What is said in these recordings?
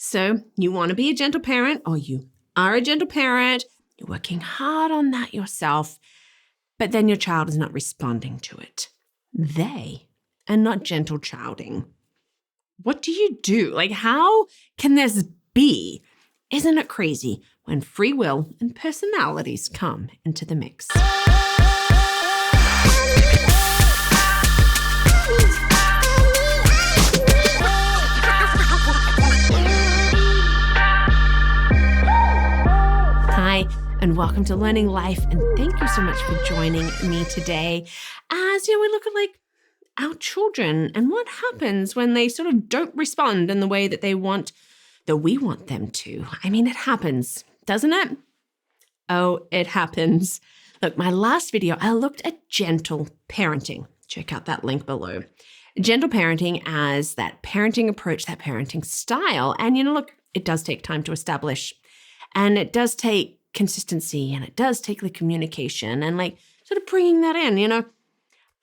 So you want to be a gentle parent, or you are a gentle parent, you're working hard on that yourself, but then your child is not responding to it. They are not gentle childing. What do you do? How can this be? Isn't it crazy when free will and personalities come into the mix? Hi, and welcome to Learning Life, and thank you so much for joining me today as we look at our children and what happens when they sort of don't respond in the way that we want them to. It happens, doesn't it? Oh, it happens. Look, my last video, I looked at gentle parenting. Check out that link below. Gentle parenting as that parenting approach, that parenting style. And look, it does take time to establish, and it does take consistency, and it does take the communication and sort of bringing that in.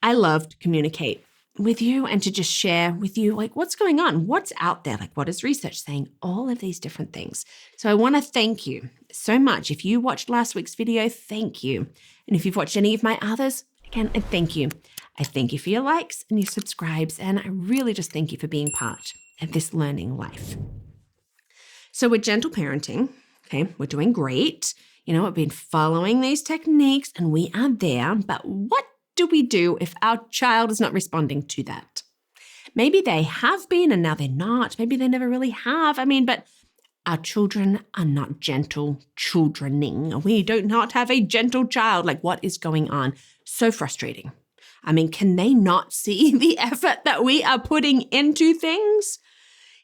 I love to communicate with you and to just share with you what's going on, what's out there, what is research saying, all of these different things. So I want to thank you so much. If you watched last week's video, thank you. And if you've watched any of my others, again, I thank you. I thank you for your likes and your subscribes, and I really just thank you for being part of this learning life. So with gentle parenting, okay, we're doing great. We've been following these techniques and we are there, but what do we do if our child is not responding to that? Maybe they have been and now they're not. Maybe they never really have. But our children are not gentle childrening. We do not have a gentle child. What is going on? So frustrating. Can they not see the effort that we are putting into things?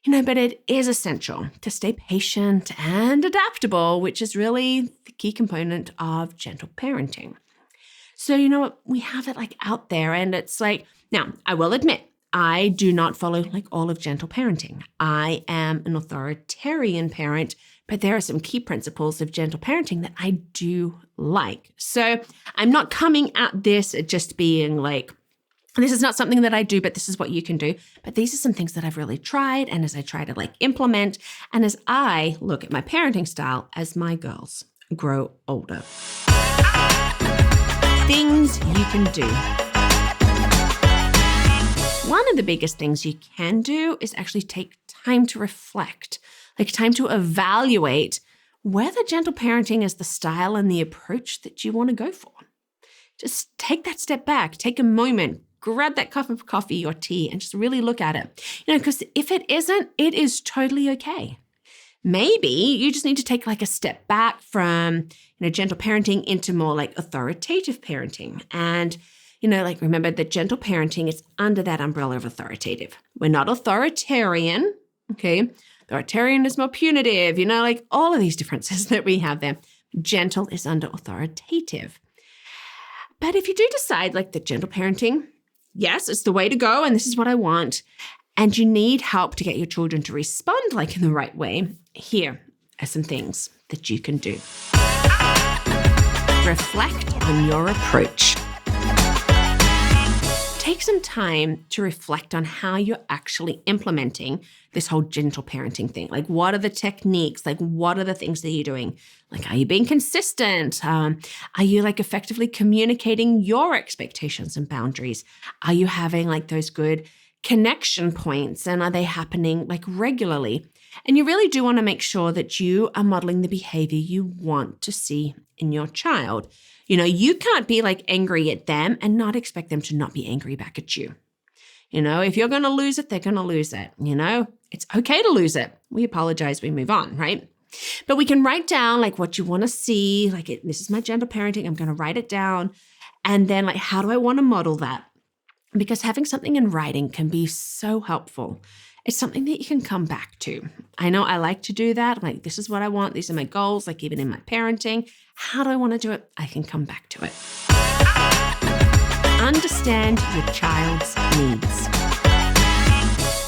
But it is essential to stay patient and adaptable, which is really the key component of gentle parenting. So, what? We have it out there, and it's now, I will admit, I do not follow all of gentle parenting. I am an authoritarian parent, but there are some key principles of gentle parenting that I do like. So I'm not coming at this just being this is not something that I do, but this is what you can do. But these are some things that I've really tried, and as I try to implement, and as I look at my parenting style as my girls grow older. Things you can do. One of the biggest things you can do is actually take time to reflect, time to evaluate whether gentle parenting is the style and the approach that you want to go for. Just take that step back, take a moment, grab that cup of coffee or tea and just really look at it. Because if it isn't, it is totally okay. Maybe you just need to take a step back from, gentle parenting into more authoritative parenting. And, remember that gentle parenting is under that umbrella of authoritative. We're not authoritarian, okay? Authoritarian is more punitive, all of these differences that we have there. Gentle is under authoritative. But if you do decide that gentle parenting, yes, it's the way to go, and this is what I want, and you need help to get your children to respond in the right way, here are some things that you can do. Reflect on your approach. Take some time to reflect on how you're actually implementing this whole gentle parenting thing. What are the techniques? What are the things that you're doing? Are you being consistent? Are you effectively communicating your expectations and boundaries? Are you having those good connection points, and are they happening regularly? And you really do want to make sure that you are modeling the behavior you want to see in your child. You can't be angry at them and not expect them to not be angry back at you. If you're going to lose it, they're going to lose it. It's okay to lose it. We apologize, we move on, right? But we can write down what you want to see. This is my gentle parenting. I'm going to write it down. And then how do I want to model that? Because having something in writing can be so helpful. It's something that you can come back to. I know I like to do that. This is what I want. These are my goals, even in my parenting. How do I want to do it? I can come back to it. Understand your child's needs.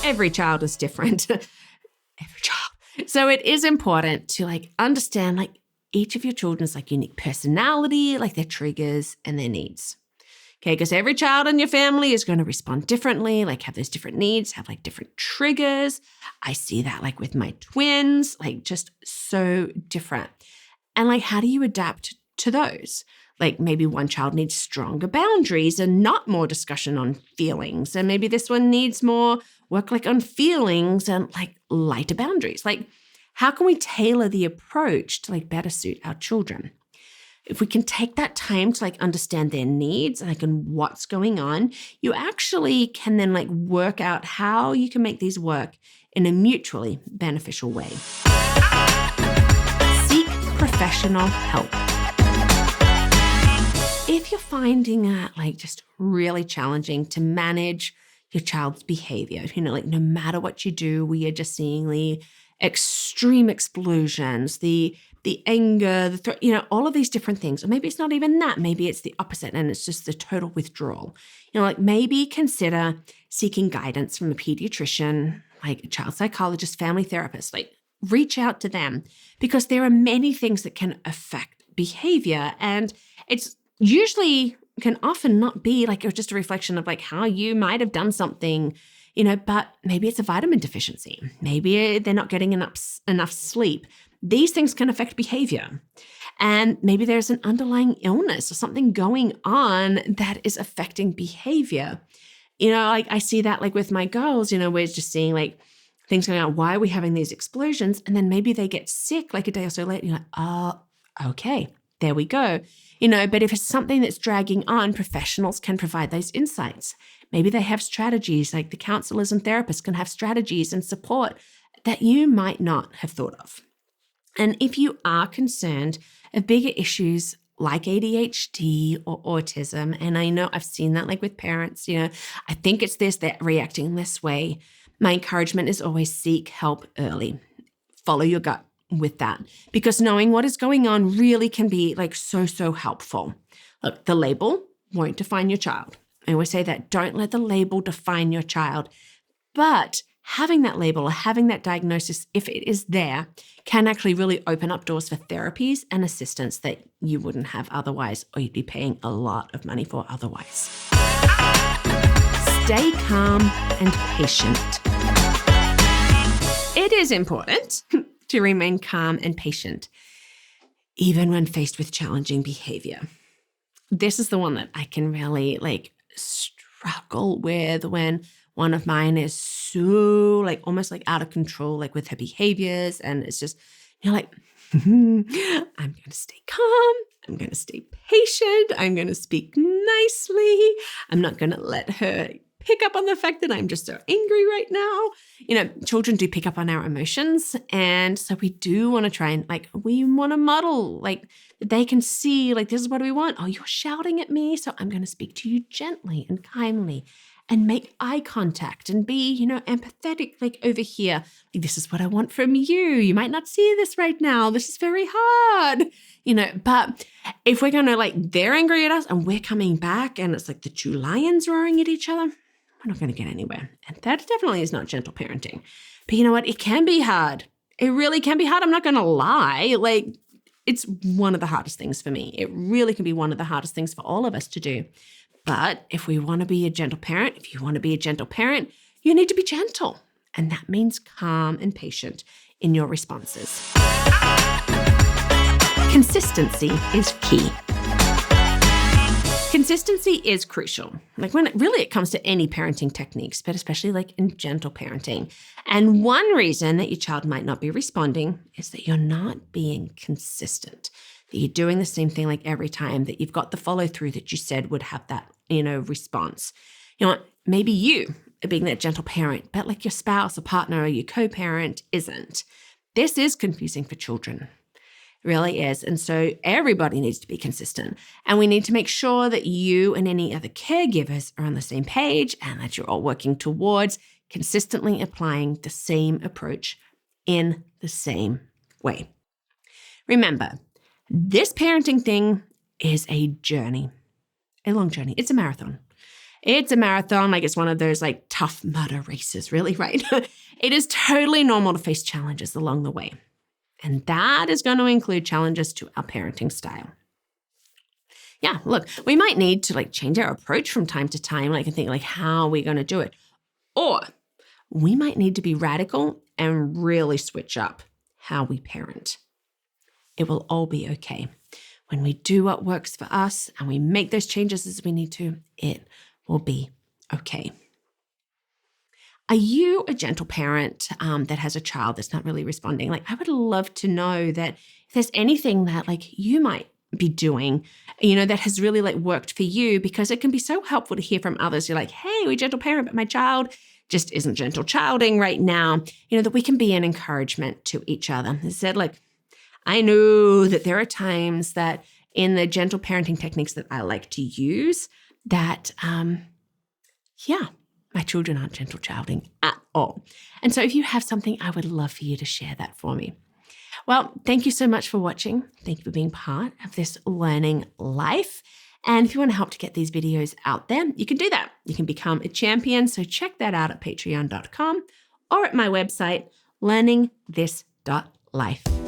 Every child is different. Every child. So it is important to understand each of your children's unique personality, their triggers and their needs. Okay, because every child in your family is going to respond differently, like have those different needs, have like different triggers. I see that like with my twins, like just so different. And like, how do you adapt to those? Like maybe one child needs stronger boundaries and not more discussion on feelings. And maybe this one needs more work like on feelings and like lighter boundaries. Like how can we tailor the approach to like better suit our children? If we can take that time to like understand their needs and like and what's going on, you actually can then like work out how you can make these work in a mutually beneficial way. Seek professional help. If you're finding it like just really challenging to manage your child's behavior, like no matter what you do, we are just seeing the extreme explosions, the anger, all of these different things. Or maybe it's not even that. Maybe it's the opposite and it's just the total withdrawal. Like maybe consider seeking guidance from a pediatrician, like a child psychologist, family therapist, like reach out to them because there are many things that can affect behavior. And it's usually can often not be like just a reflection of like how you might have done something, but maybe it's a vitamin deficiency. Maybe they're not getting enough sleep. These things can affect behavior. And maybe there's an underlying illness or something going on that is affecting behavior. Like I see that like with my girls, we're just seeing like things going on. Why are we having these explosions? And then maybe they get sick like a day or so later. You're like, oh, okay, there we go. But if it's something that's dragging on, professionals can provide those insights. Maybe they have strategies, like the counselors and therapists can have strategies and support that you might not have thought of. And if you are concerned of bigger issues like ADHD or autism, and I know I've seen that like with parents, I think it's this, they're reacting this way. My encouragement is always seek help early. Follow your gut with that, because knowing what is going on really can be like so helpful. Look, the label won't define your child. I always say that don't let the label define your child, but having that label or having that diagnosis, if it is there, can actually really open up doors for therapies and assistance that you wouldn't have otherwise, or you'd be paying a lot of money for otherwise. Stay calm and patient. It is important to remain calm and patient, even when faced with challenging behavior. This is the one that I can really like struggle with when one of mine is so like almost like out of control, like with her behaviors. And it's just, like, I'm going to stay calm. I'm going to stay patient. I'm going to speak nicely. I'm not going to let her pick up on the fact that I'm just so angry right now. Children do pick up on our emotions. And so we do want to try and we want to model, they can see, this is what we want. Oh, you're shouting at me. So I'm going to speak to you gently and kindly and make eye contact and be, empathetic, over here. This is what I want from you. You might not see this right now. This is very hard, but if we're going to they're angry at us and we're coming back and it's like the two lions roaring at each other, we're not going to get anywhere. And that definitely is not gentle parenting. But you know what? It can be hard. It really can be hard. I'm not going to lie. It's one of the hardest things for me. It really can be one of the hardest things for all of us to do. But if we want to be a gentle parent, if you want to be a gentle parent, you need to be gentle. And that means calm and patient in your responses. Consistency is key. Consistency is crucial. When it comes to any parenting techniques, but especially in gentle parenting. And one reason that your child might not be responding is that you're not being consistent. That you're doing the same thing every time, that you've got the follow through that you said would have that, response. Maybe you are being that gentle parent, but your spouse or partner or your co-parent isn't. This is confusing for children. It really is. And so everybody needs to be consistent. And we need to make sure that you and any other caregivers are on the same page and that you're all working towards consistently applying the same approach in the same way. Remember, this parenting thing is a journey, a long journey. It's a marathon. It's a marathon, it's one of those tough mudder races, really, right? It is totally normal to face challenges along the way. And that is going to include challenges to our parenting style. yeah, look, we might need to like change our approach from time to time, like and think like, how are we going to do it? Or we might need to be radical and really switch up how we parent. It will all be okay. When we do what works for us and we make those changes as we need to, it will be okay. Are you a gentle parent that has a child that's not really responding? Like, I would love to know that if there's anything that like you might be doing, that has really like worked for you, because it can be so helpful to hear from others. You're like, hey, we're gentle parent, but my child just isn't gentle childing right now. That we can be an encouragement to each other. I said, like, I know that there are times that in the gentle parenting techniques that I like to use that, my children aren't gentle childing at all. And so if you have something, I would love for you to share that for me. Well, thank you so much for watching. Thank you for being part of this learning life. And if you want to help to get these videos out there, you can do that. You can become a champion. So check that out at patreon.com or at my website, LearningThis.Life.